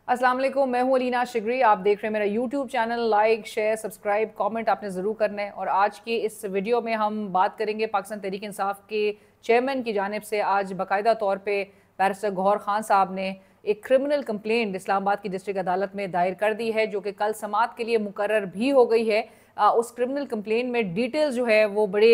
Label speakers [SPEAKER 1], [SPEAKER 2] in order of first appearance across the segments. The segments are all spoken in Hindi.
[SPEAKER 1] अस्सलाम वालेकुम, मैं हूँ अलीना शिगरी। आप देख रहे हैं मेरा YouTube channel. Like, share, subscribe, comment आपने ज़रूर करना है। और आज की इस वीडियो में हम बात करेंगे पाकिस्तान तहरीक इंसाफ के चेयरमैन की जानिब से आज बाकायदा तौर पे बैरिस्टर गौहर खान साहब ने एक क्रिमिनल कंप्लेंट इस्लामाबाद की डिस्ट्रिक्ट अदालत में दायर कर दी है, जो कि कल समाअत के लिए मुकर्रर भी हो गई है। उस क्रिमिनल कंप्लेंट में डिटेल्स जो है वो बड़े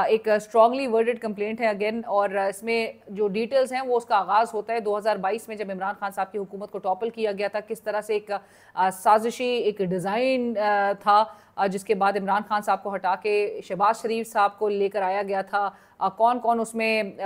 [SPEAKER 1] एक स्ट्रांगली वर्डेड कंप्लेंट है अगेन। और इसमें जो डिटेल्स हैं वो उसका आगाज़ होता है 2022 में, जब इमरान खान साहब की हुकूमत को टॉपल किया गया था। किस तरह से एक साजिशी एक डिज़ाइन था, जिसके बाद इमरान खान साहब को हटा के शहबाज शरीफ साहब को लेकर आया गया था। कौन कौन उसमें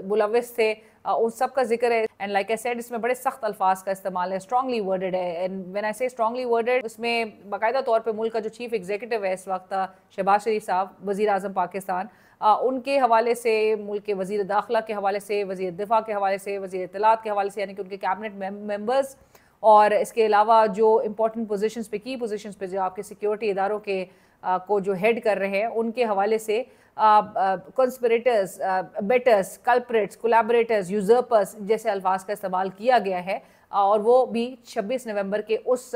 [SPEAKER 1] मुलव्विस थे, उस सब का जिक्र है। एंड लाइक आई सेड, इसमें बड़े सख्त अल्फाज का इस्तेमाल है, स्ट्रांगली वर्डेड है। एंड व्हेन आई से स्ट्रांगली वर्डेड, इसमें बाकायदा तौर पे मुल्क का जो चीफ एग्जीक्यूटिव है इस वक्त शहबाज शरीफ साहब, वज़ीर आज़म पाकिस्तान, उनके हवाले से, मुल्क के वज़ीर दाखिला के हवाले से, वज़ीर दिफा के हवाले से, वज़ीर इत्तलात के हवाले से, यानी कि उनके कैबिनेट मेंबर्स, और इसके अलावा जो इंपॉर्टेंट पोजीशंस पे, की पोजीशंस पे जो आपके सिक्योरिटी इदारों के को जो हेड कर रहे हैं, उनके हवाले से कंस्पिरेटर्स, बेटर्स, कल्प्रिट्स, कोलैबोरेटर्स, यूजर्पर्स जैसे अल्फाज का इस्तेमाल किया गया है। और वो भी 26 नवंबर के उस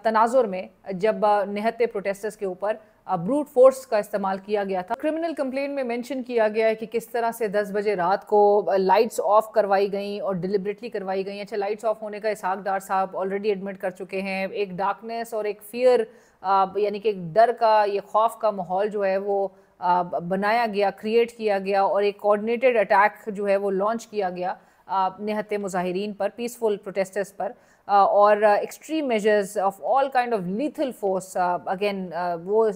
[SPEAKER 1] तनाजुर में, जब निहत्ते प्रोटेस्टर्स के ऊपर ब्रूट फोर्स का इस्तेमाल किया गया था। क्रिमिनल कंप्लेंट में मेंशन किया गया है कि किस तरह से 10 बजे रात को लाइट्स ऑफ करवाई गई और डिलिबरेटली करवाई गई। अच्छा, लाइट्स ऑफ होने का इसहाक डार साहब ऑलरेडी एडमिट कर चुके हैं। एक डार्कनेस और एक फियर, यानी कि एक डर का, ये खौफ का माहौल जो है वो बनाया गया, क्रिएट किया गया, और एक कोऑर्डिनेटेड अटैक जो है वो लॉन्च किया गया निहत्ते मुजाहिरीन पर, पीसफुल प्रोटेस्टर्स पर। और extreme measures of all kind of lethal force again वो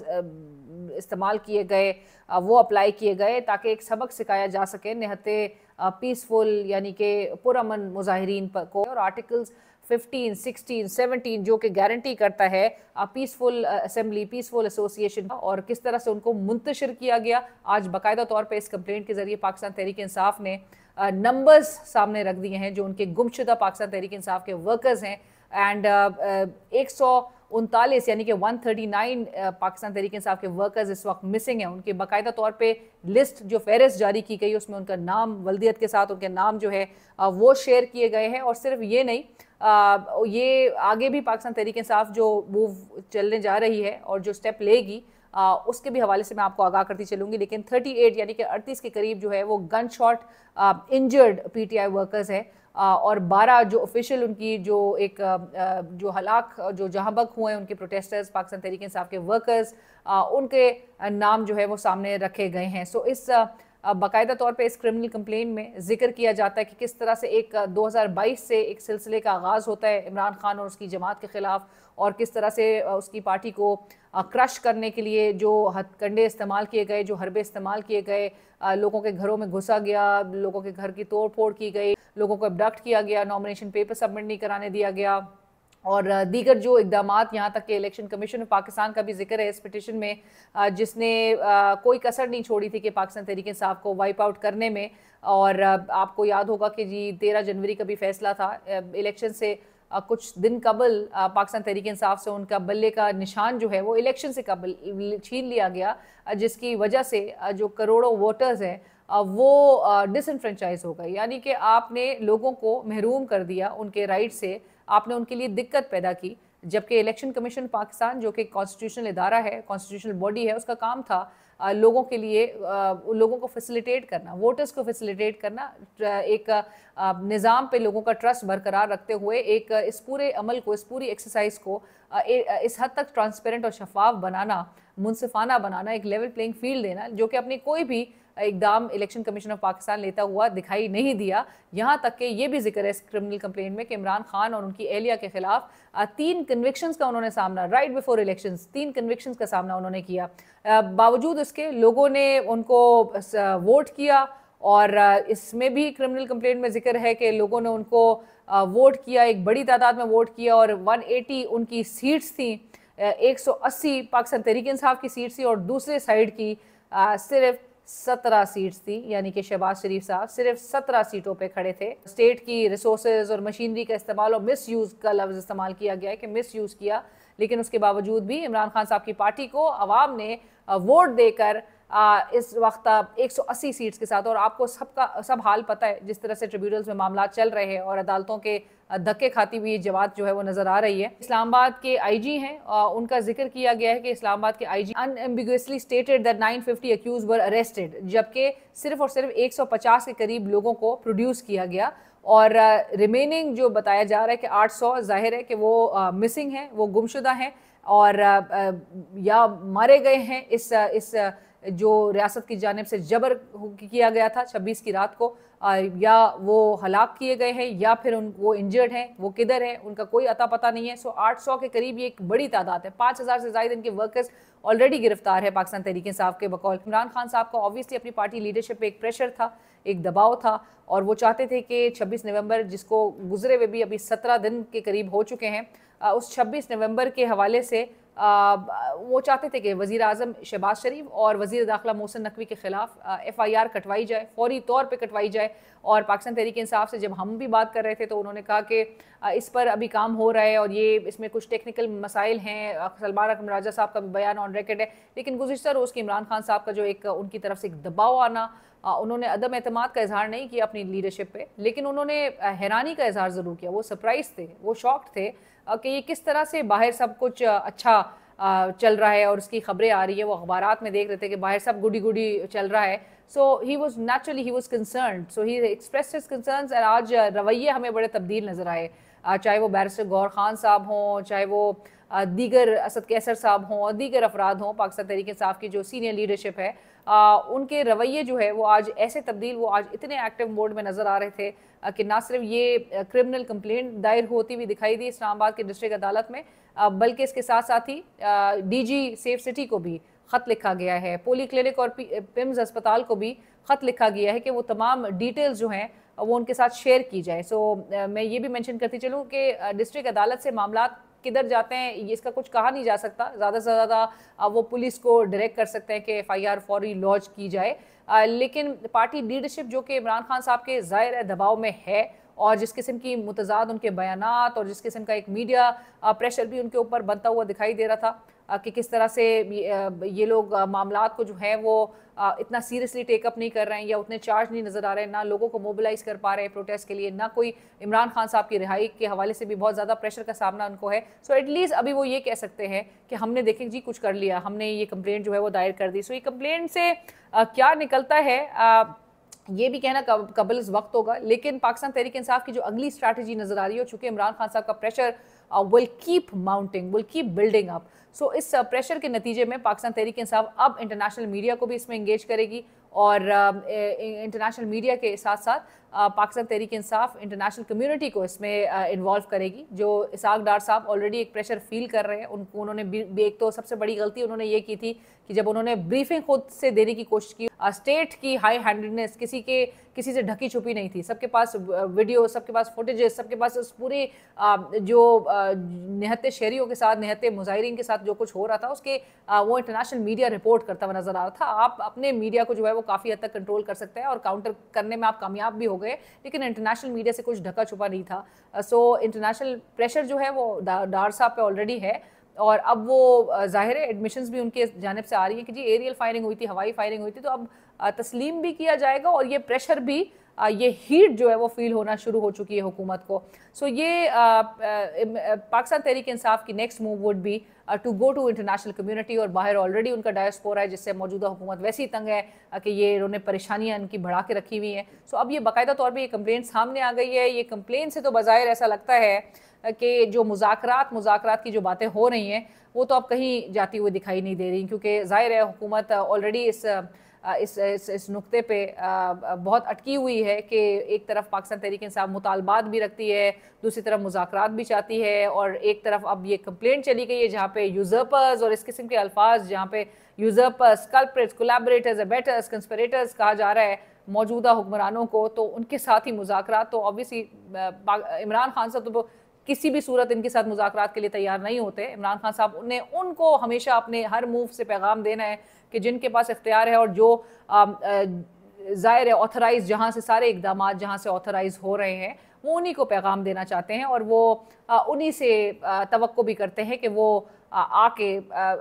[SPEAKER 1] इस्तेमाल किए गए, वो अप्लाई किए गए, ताकि एक सबक सिखाया जा सके निहत्ते पीसफुल यानी कि पुरअमन मुजाहिरीन को। और आर्टिकल्स 15, 16, 17 जो कि गारंटी करता है पीसफुल असेंबली, पीसफुल एसोसिएशन, और किस तरह से उनको मुंतशिर किया गया, आज बाकायदा तौर पे इस कंप्लेंट के जरिए पाकिस्तान तहरीक इंसाफ ने नंबर्स सामने रख दिए हैं जो उनके गुमशुदा पाकिस्तान तहरीक इंसाफ के वर्कर्स हैं। एंड 139 यानी कि 139 पाकिस्तान तहरीक इंसाफ के वर्कर्स इस वक्त मिसिंग हैं। उनके बाकायदा तौर पे लिस्ट जो फहरिस्त जारी की गई, उसमें उनका नाम वल्दियत के साथ उनके नाम जो है वो शेयर किए गए हैं। और सिर्फ ये नहीं, ये आगे भी पाकिस्तान तहरीक इंसाफ जो मूव चलने जा रही है और जो स्टेप लेगी, उसके भी हवाले से मैं आपको आगाह करती चलूँगी। लेकिन 38 यानी कि 38 के करीब जो है वो gun shot injured PTI workers हैं। और 12 जो ऑफिशियल उनकी जो एक जो हलाक, जो जहाँ बक हुए हैं उनके प्रोटेस्टर्स, पाकिस्तान तहरीक इंसाफ के वर्कर्स, उनके नाम जो है वो सामने रखे गए हैं। सो इस बाकायदा तौर पे इस क्रिमिनल कंप्लेंट में जिक्र किया जाता है कि किस तरह से एक 2022 से एक सिलसिले का आगाज़ होता है इमरान खान और उसकी जमात के ख़िलाफ़, और किस तरह से उसकी पार्टी को क्रश करने के लिए जो हथकंडे इस्तेमाल किए गए, जो हरबे इस्तेमाल किए गए, लोगों के घरों में घुसा गया, लोगों के घर की तोड़ फोड़ की गई, लोगों को अबडक्ट किया गया, नॉमिनेशन पेपर सबमिट नहीं कराने दिया गया, और दीगर जो इक़दामात, यहाँ तक कि इलेक्शन कमीशन ऑफ पाकिस्तान का भी जिक्र है इस पिटिशन में, जिसने कोई कसर नहीं छोड़ी थी कि पाकिस्तान तहरीक इंसाफ को वाइप आउट करने में। और आपको याद होगा कि जी 13 जनवरी का भी फैसला था, इलेक्शन से कुछ दिन कबल पाकिस्तान तहरीक इंसाफ से उनका बल्ले का निशान जो है वो इलेक्शन से कबल छीन लिया गया, जिसकी वजह से जो करोड़ों वोटर्स हैं वो डिसइनफ्रेंचाइज हो गए। यानी कि आपने लोगों को महरूम कर दिया उनके राइट से, आपने उनके लिए दिक्कत पैदा की। जबकि इलेक्शन कमीशन पाकिस्तान जो कि कॉन्स्टिट्यूशनल इदारा है, कॉन्स्टिट्यूशनल बॉडी है, उसका काम था लोगों के लिए, लोगों को फैसिलिटेट करना, वोटर्स को फैसिलिटेट करना, एक निज़ाम पे लोगों का ट्रस्ट बरकरार रखते हुए एक इस पूरे अमल को, इस पूरी एक्सरसाइज को इस हद तक ट्रांसपेरेंट और शफाफ बनाना, मुनसिफाना बनाना, एक लेवल प्लेइंग फील्ड देना, जो कि अपनी कोई भी इकदाम इलेक्शन कमीशन ऑफ पाकिस्तान लेता हुआ दिखाई नहीं दिया। यहाँ तक कि ये भी जिक्र है इस क्रिमिनल कंप्लेंट में कि इमरान खान और उनकी एहलिया के खिलाफ 3 कन्विक्शंस का उन्होंने सामना, राइट बिफोर इलेक्शंस 3 कन्विक्शंस का सामना उन्होंने किया। बावजूद इसके लोगों ने उनको वोट किया, और इसमें भी क्रिमिनल कंप्लेंट में जिक्र है कि लोगों ने उनको वोट किया, एक बड़ी तादाद में वोट किया, और 180 उनकी सीट्स थी, 180 पाकिस्तान तहरीक इंसाफ की सीट थी, और दूसरे साइड की सिर्फ 17 सीट्स थी, यानी कि शहबाज शरीफ साहब सिर्फ 17 सीटों पे खड़े थे। स्टेट की रिसोर्सेज और मशीनरी का इस्तेमाल और मिस यूज़ का लफ्ज़ इस्तेमाल किया गया है कि मिस यूज़ किया, लेकिन उसके बावजूद भी इमरान खान साहब की पार्टी को अवाम ने वोट देकर इस वक्त 180 सीट्स के साथ। और आपको सब हाल पता है जिस तरह से ट्रिब्यूनल्स में मामला चल रहे हैं और अदालतों के धक्के खाती हुई जमात जो है वो नजर आ रही है। इस्लामाबाद के आईजी हैं, उनका जिक्र किया गया है कि इस्लामाबाद के IG unambiguously stated that 950 accused were arrested, जबकि सिर्फ और सिर्फ 150 के करीब लोगों को प्रोड्यूस किया गया और रिमेनिंग जो बताया जा रहा है कि 800 जाहिर है कि वो मिसिंग हैं, वो गुमशुदा हैं और या मारे गए हैं इस जो रियासत की जानिब से जबर किया गया था 26 की रात को, या वो हलाक किए गए हैं या फिर वो इंजर्ड हैं, वो किधर है उनका कोई अता पता नहीं है। सो 800 के करीब ये एक बड़ी तादाद है। 5000 से ज़्यादा इनके वर्कर्स ऑलरेडी गिरफ्तार है पाकिस्तान तहरीक इंसाफ के बकौल। इमरान खान साहब का ऑब्वियसली अपनी पार्टी लीडरशिप पे एक प्रेशर था, एक दबाव था और वो चाहते थे कि 26 नवंबर जिसको गुजरे हुए भी अभी 17 दिन के करीब हो चुके हैं, उस 26 नवंबर के हवाले से वो चाहते थे कि वज़ीर आज़म शहबाज शरीफ और वज़ीर दाखिला मोहसिन नकवी के ख़िलाफ़ FIR कटवाई जाए, फौरी तौर पे कटवाई जाए। और पाकिस्तान तहरीक इंसाफ से जब हम भी बात कर रहे थे तो उन्होंने कहा कि इस पर अभी काम हो रहा है और ये इसमें कुछ टेक्निकल मसाइल हैं। सलमान अकरम राजा साहब का भी बयान ऑन रिकॉर्ड है, लेकिन गुज़िश्ता रोज़ की इमरान खान साहब का जो एक उनकी तरफ से एक दबाव आना, उन्होंने अदम एतमाद का इजहार नहीं किया अपनी लीडरशिप पे, लेकिन उन्होंने हैरानी का इजहार ज़रूर किया। वो सरप्राइज थे, वो शॉक्ड थे कि ये किस तरह से बाहर सब कुछ अच्छा चल रहा है और उसकी खबरें आ रही है। वो अखबारात में देख रहे थे कि बाहर सब गुडी गुडी चल रहा है। So he was naturally he was concerned, so he expressed his concerns. और आज रवैये हमें बड़े तब्दील नजर आए, चाहे वो बैरिस्टर गौहर खान साहब हों, चाहे वो दीगर असद कैसर साहब हों और दीगर अफराद हों, पाकिस्तान तहरीक इंसाफ की जो सीनियर लीडरशिप है, उनके रवैये जो है वो आज ऐसे तब्दील, वो आज इतने एक्टिव मोड में नज़र आ रहे थे कि ना सिर्फ ये क्रिमिनल कंप्लेंट दायर होती हुई दिखाई दी इस्लामाबाद की डिस्ट्रिक्ट अदालत में, बल्कि इसके साथ साथ ही DG सेफ सिटी को भी ख़त लिखा गया है, पोली क्लिनिक और पिम्स अस्पताल को भी ख़त लिखा गया है कि वो तमाम डिटेल्स जो हैं वो उनके साथ शेयर की जाए। सो मैं ये भी मेंशन करती चलूँ कि डिस्ट्रिक्ट अदालत से मामला किधर जाते हैं ये इसका कुछ कहा नहीं जा सकता। ज़्यादा से ज़्यादा वो पुलिस को डायरेक्ट कर सकते हैं कि FIR फौरी लॉन्च की जाए, लेकिन पार्टी लीडरशिप जो कि इमरान खान साहब के ज़ाहिर है दबाव में है और जिस किस्म की मुतज़ाद उनके बयानात और जिस किस्म का एक मीडिया प्रेशर भी उनके ऊपर बनता हुआ दिखाई दे रहा था कि किस तरह से ये लोग मामलात को जो है वो इतना सीरियसली टेकअप नहीं कर रहे हैं या उतने चार्ज नहीं नज़र आ रहे हैं, ना लोगों को मोबिलाइज कर पा रहे हैं प्रोटेस्ट के लिए, ना कोई इमरान खान साहब की रिहाई के हवाले से भी बहुत ज़्यादा प्रेशर का सामना उनको है। सो एटलीस्ट अभी वो ये कह सकते हैं कि हमने देखें जी कुछ कर लिया, हमने ये कंप्लेंट जो है वो दायर कर दी। सो ये कंप्लेंट से क्या निकलता है ये भी कहना कबल वक्त होगा, लेकिन पाकिस्तान तहरीक इंसाफ की जो अगली स्ट्रैटेजी नजर आ रही है, चूंकि इमरान खान साहब का pressure will keep mounting, will keep building up. So इस प्रेशर के नतीजे में पाकिस्तान तहरीक इंसाफ अब इंटरनेशनल मीडिया को भी इसमें इंगेज करेगी और इंटरनेशनल मीडिया के साथ साथ पाकिस्तान तहरीक इंसाफ इंटरनेशनल कम्युनिटी को इसमें इन्वॉल्व करेगी। जो इसाक डार साहब ऑलरेडी एक प्रेशर फील कर रहे हैं, उन्होंने एक तो सबसे बड़ी गलती उन्होंने ये की थी कि जब उन्होंने ब्रीफिंग खुद से देने की कोशिश की, स्टेट की हाई हैंडेडनेस किसी से ढकी छुपी नहीं थी, सबके पास वीडियो, सबके पास फुटेजेस, सबके पास उस पूरे जो निहत्ते शहरियों के साथ, निहत्ते मुजाहिरीन के साथ जो कुछ हो रहा था उसके वो इंटरनेशनल मीडिया रिपोर्ट करता हुआ नजर आ रहा था। आप अपने मीडिया को जो है वो काफ़ी हद तक कंट्रोल कर सकते हैं और काउंटर करने में आप कामयाब भी हो गए, लेकिन इंटरनेशनल मीडिया से कुछ ढका छुपा नहीं था। सो इंटरनेशनल प्रेशर जो है वो डार साहब पे ऑलरेडी है और अब वो जाहिर है एडमिशंस भी उनके जानिब से आ रही है कि जी एरियल फायरिंग हुई थी, हवाई फायरिंग हुई थी, तो अब तस्लीम भी किया जाएगा और ये प्रेशर भी, ये हीट जो है वो फील होना शुरू हो चुकी है हुकूमत को। सो ये पाकिस्तान तहरीक इंसाफ की next move would be to go to international community और बाहर ऑलरेडी उनका डायस्पोरा है जिससे मौजूदा हुकूमत वैसे ही तंग है कि ये इन्होंने परेशानियां इनकी बढ़ा के रखी हुई हैं। सो अब ये बाकायदा तौर पर ये कंप्लेंट सामने आ गई है। ये कंप्लेंट से तो बज़ाहिर ऐसा लगता है कि जो मुज़ाकरात की जो बातें हो रही हैं वो तो अब कहीं जाती हुई दिखाई नहीं दे रही, क्योंकि ज़ाहिर है हुकूमत ऑलरेडी इस नुक्ते पे बहुत अटकी हुई है कि एक तरफ पाकिस्तान तहरीक इंसाफ मुतालबात भी रखती है, दूसरी तरफ मुज़ाकरात भी चाहती है और एक तरफ अब ये कंप्लेंट चली गई है जहाँ पे यूजर्पर्स और इस किस्म के अल्फाज, जहाँ पे यूजर्पर्स, कल्प्रिट्स, कोलैबोरेटर्स, अबेटर्स, कंस्पिरेटर्स कहा जा रहा है मौजूदा हुक्मरानों को, तो उनके साथ ही मुज़ाकरात, तो ऑब्वियसली इमरान खान साहब तो किसी भी सूरत इनके साथ मुज़ाकरात के लिए तैयार नहीं होते। इमरान खान साहब ने उनको हमेशा अपने हर मूव से पैगाम देना है कि जिनके पास इख्तियार है और जो ज़ाहिर है ऑथराइज, जहाँ से सारे इकदाम जहाँ से ऑथराइज हो रहे हैं वो उन्हीं को पैगाम देना चाहते हैं और वो उन्हीं से तवक्को भी करते हैं कि वो आके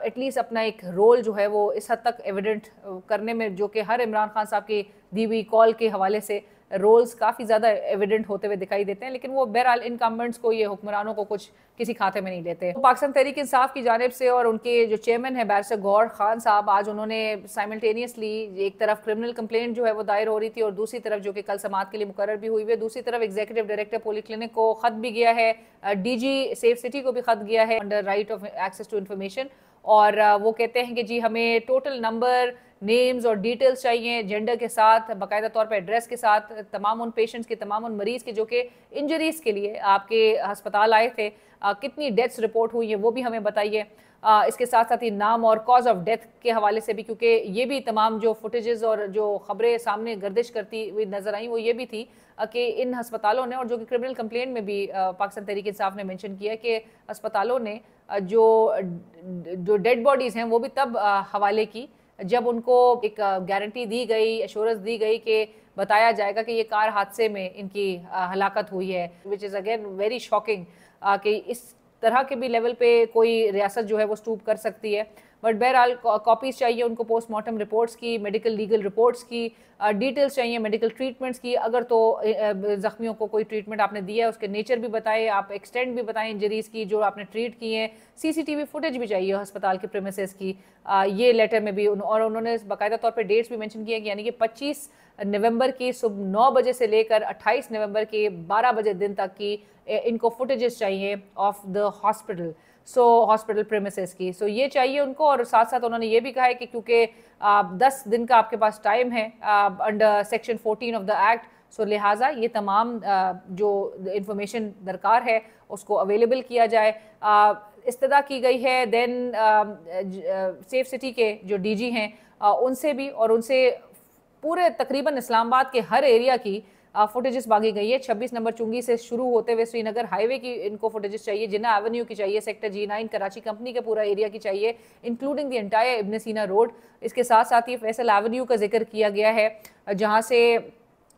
[SPEAKER 1] एटलीस्ट अपना एक रोल जो है वो इस हद तक एविडेंट करने में, जो कि हर इमरान खान साहब की दी हुई कॉल के हवाले से रोल्स काफ़ी ज़्यादा एविडेंट होते हुए दिखाई देते हैं, लेकिन वो बहरहाल इनकम्बेंट्स को, ये हुक्मरानों को कुछ किसी खाते में नहीं लेते। तो पाकिस्तान तहरीक इंसाफ की जानिब से और उनके जो चेयरमैन है बैरिस्टर गौहर खान साहब, आज उन्होंने साइमल्टेनियसली एक तरफ क्रिमिनल कंप्लेंट जो है वो दायर हो रही थी और दूसरी तरफ जो कि कल समाअत के लिए मुकर्रर भी हुई है, दूसरी तरफ एग्जीक्यूटिव डायरेक्टर पोली क्लिनिक को खत भी गया है, डीजी सेफ सिटी को भी खत गया है under right of access to information. और वो कहते हैं कि जी हमें टोटल नंबर, नेम्स और डिटेल्स चाहिए, जेंडर के साथ, बाकायदा तौर पर एड्रेस के साथ, तमाम उन पेशेंट्स के, तमाम उन मरीज़ के जो कि इंजरीज़ के लिए आपके अस्पताल आए थे, कितनी डेथ्स रिपोर्ट हुई है वो भी हमें बताइए। इसके साथ साथ ही नाम और कॉज ऑफ डेथ के हवाले से भी, क्योंकि ये भी तमाम जो फुटेजेस और जो खबरें सामने गर्दिश करती हुई नजर आई वो ये भी थी कि इन अस्पतालों ने, और जो कि क्रिमिनल कंप्लेंट में भी पाकिस्तान तहरीक इंसाफ ने मेंशन किया कि अस्पतालों ने जो डेड बॉडीज़ हैं वो भी तब हवाले की जब उनको एक गारंटी दी गई, एश्योरेंस दी गई कि बताया जाएगा कि ये कार हादसे में इनकी हलाकत हुई है, which is again very shocking कि इस तरह के भी लेवल पे कोई रियासत जो है वो स्टूप कर सकती है। बट बहरहाल कॉपीज़ चाहिए उनको पोस्टमार्टम रिपोर्ट्स की, मेडिकल लीगल रिपोर्ट्स की, डिटेल्स चाहिए मेडिकल ट्रीटमेंट्स की, अगर तो ज़ख्मियों को कोई ट्रीटमेंट आपने दिया है उसके नेचर भी बताएं, आप एक्सटेंड भी बताएं इंजरीज़ की जो आपने ट्रीट की हैं, सीसीटीवी फुटेज भी चाहिए अस्पताल के प्रेमिसेस की, ये लेटर में भी और उन्होंने बाकायदा तौर पर डेट्स भी मेंशन किए हैं, यानी कि 25 नवंबर की सुबह 9 बजे से लेकर 28 नवंबर के 12 बजे दिन तक की इनको फुटेजेस चाहिए of the hospital, hospital premises की, ये चाहिए उनको। और साथ साथ उन्होंने ये भी कहा है कि क्योंकि 10 दिन का आपके पास टाइम है under section 14 of the act, लिहाजा ये तमाम जो इंफॉर्मेशन दरकार है उसको अवेलेबल किया जाए। इस्तदा की गई है देन सेफ सिटी के जो डीजी हैं उनसे भी, और उनसे पूरे तकरीबन इस्लामाबाद के हर एरिया की फुटेजेस मांगी गई है। 26 नंबर चुंगी से शुरू होते हुए श्रीनगर हाईवे की इनको फुटेजेस चाहिए, जिन्ना एवेन्यू की चाहिए, सेक्टर G9 कराची कंपनी के पूरा एरिया की चाहिए, इंक्लूडिंग द एंटायर इब्न सीना रोड। इसके साथ साथ ही फैसल एवेन्यू का जिक्र किया गया है जहां से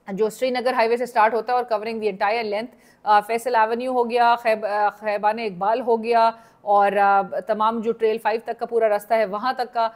[SPEAKER 1] जो श्रीनगर हाईवे से स्टार्ट होता है और covering the entire length, Faisal Avenue हो गया, खैबान इकबाल हो गया, और तमाम जो ट्रेल 5 तक का पूरा रास्ता है वहाँ तक का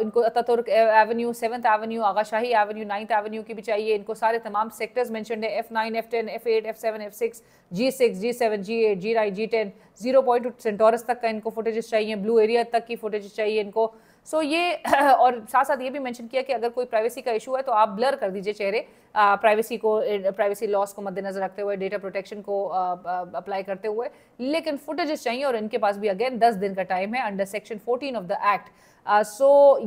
[SPEAKER 1] इनको, अतातुर्क एवेन्यू, 7th एवेन्यू, आगा शाही एवेन्यू, 9th एवेन्यू की भी चाहिए इनको। सारे तमाम सेक्टर्स मेंशन्ड है, F9, F10, F8, F7, F6, G6, G7, G8, G9, G10, 0 point two Centaurus तक का इनको फुटेजेस चाहिए, ब्लू एरिया तक की फुटेजेस चाहिए इनको। ये और साथ साथ ये भी मेंशन किया कि अगर कोई प्राइवेसी का इशू है तो आप ब्लर कर दीजिए चेहरे, प्राइवेसी लॉस को मद्देनजर रखते हुए, डेटा प्रोटेक्शन को अप्लाई करते हुए, लेकिन फुटेजेस चाहिए और इनके पास भी अगेन 10 दिन का टाइम है under section 14 of the act.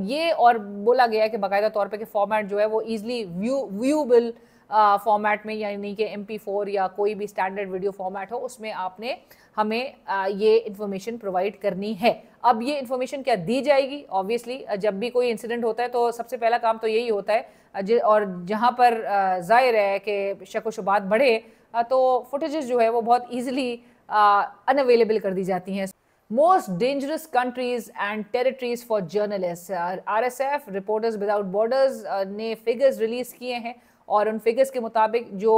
[SPEAKER 1] ये और बोला गया है कि बाकायदा तौर पे कि फॉर्मेट जो है वो ईजिली व्यूएबल फॉर्मेट में, यानी कि MP4 या कोई भी स्टैंडर्ड वीडियो फॉर्मेट हो उसमें आपने हमें ये इन्फॉर्मेशन प्रोवाइड करनी है। अब ये इन्फॉर्मेशन क्या दी जाएगी? ऑब्वियसली जब भी कोई इंसिडेंट होता है तो सबसे पहला काम तो यही होता है, और जहाँ पर जाहिर है कि शक व शुबात बढ़े तो फुटेजेस जो है वो बहुत ईजिली अनअवेलेबल कर दी जाती हैं। Most dangerous countries and territories for journalists, RSF reporters without borders ने फिगर्स रिलीज किए हैं और उन फिगर्स के मुताबिक जो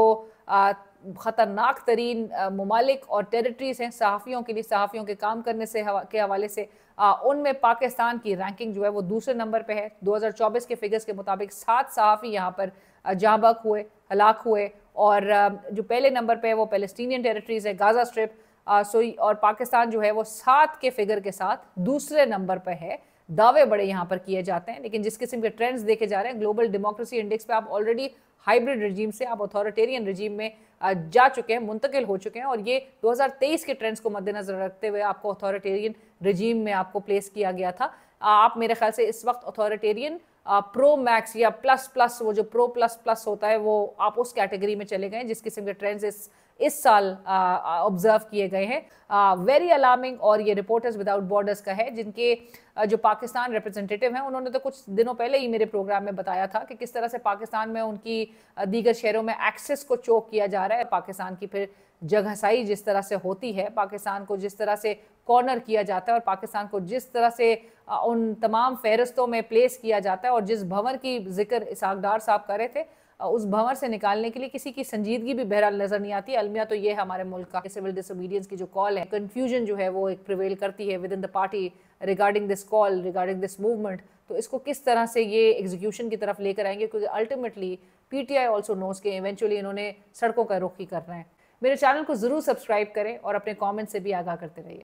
[SPEAKER 1] ख़तरनाक तरीन ममालिक और टेरिटरीज हैं सहाफ़ियों के लिए, सहाफ़ियों के काम करने से के हवाले से, उनमें पाकिस्तान की रैंकिंग जो है वो दूसरे नंबर पे है। 2024 के फिगर्स के मुताबिक 7 सहाफ़ी यहाँ पर जाँ बहक हुए, हलाक हुए, और जो पहले नंबर पे है वो पैलेस्टीनियन टेरिटरीज है, गाज़ा स्ट्रिप। और पाकिस्तान जो है वो 7 के फिगर के साथ दूसरे नंबर पर है। दावे बड़े यहाँ पर किए जाते हैं, लेकिन जिस किस्म के ट्रेंड्स देखे जा रहे हैं, ग्लोबल डेमोक्रेसी इंडेक्स पे आप ऑलरेडी हाइब्रिड रिजीम से आप अथॉरिटेरियन रिजीम में जा चुके हैं, मुंतकिल हो चुके हैं, और ये 2023 के ट्रेंड्स को मद्देनजर रखते हुए आपको अथॉरिटेरियन रिजीम में आपको प्लेस किया गया था। आप मेरे ख्याल से इस वक्त अथॉरिटेरियन प्रो मैक्स या प्लस प्लस, वो जो प्रो प्लस प्लस होता है वो आप उस कैटेगरी में चले गए जिस किस्म के ट्रेंड्स इस साल ऑब्जर्व किए गए हैं। Very alarming. और ये रिपोर्टर्स विदाउट बॉर्डर्स का है, जिनके जो पाकिस्तान रिप्रेजेंटेटिव हैं उन्होंने तो कुछ दिनों पहले ही मेरे प्रोग्राम में बताया था कि किस तरह से पाकिस्तान में उनकी दीगर शहरों में एक्सेस को चोक किया जा रहा है। पाकिस्तान की फिर जगहसाई जिस तरह से होती है, पाकिस्तान को जिस तरह से कॉर्नर किया जाता है और पाकिस्तान को जिस तरह से उन तमाम फहरिस्तों में प्लेस किया जाता है, और जिस भंवर की जिक्र इसहाक डार साहब कर रहे थे, उस भंवर से निकालने के लिए किसी की संजीदगी भी बहरहाल नजर नहीं आती। अलमिया तो ये हमारे मुल्क का सिविल डिसोबीडियंस की जो कॉल है, कंफ्यूजन जो है वो एक प्रिवेल करती है with in the party regarding this call, regarding this movement. तो इसको किस तरह से ये एग्जीक्यूशन की तरफ लेकर आएंगे, क्योंकि अल्टीमेटली पीटीआई ऑल्सो नोज के इवेंचुअली इन्होंने सड़कों का रुख ही करना है। मेरे चैनल को जरूर सब्सक्राइब करें और अपने कॉमेंट से भी आगाह करते रहिए।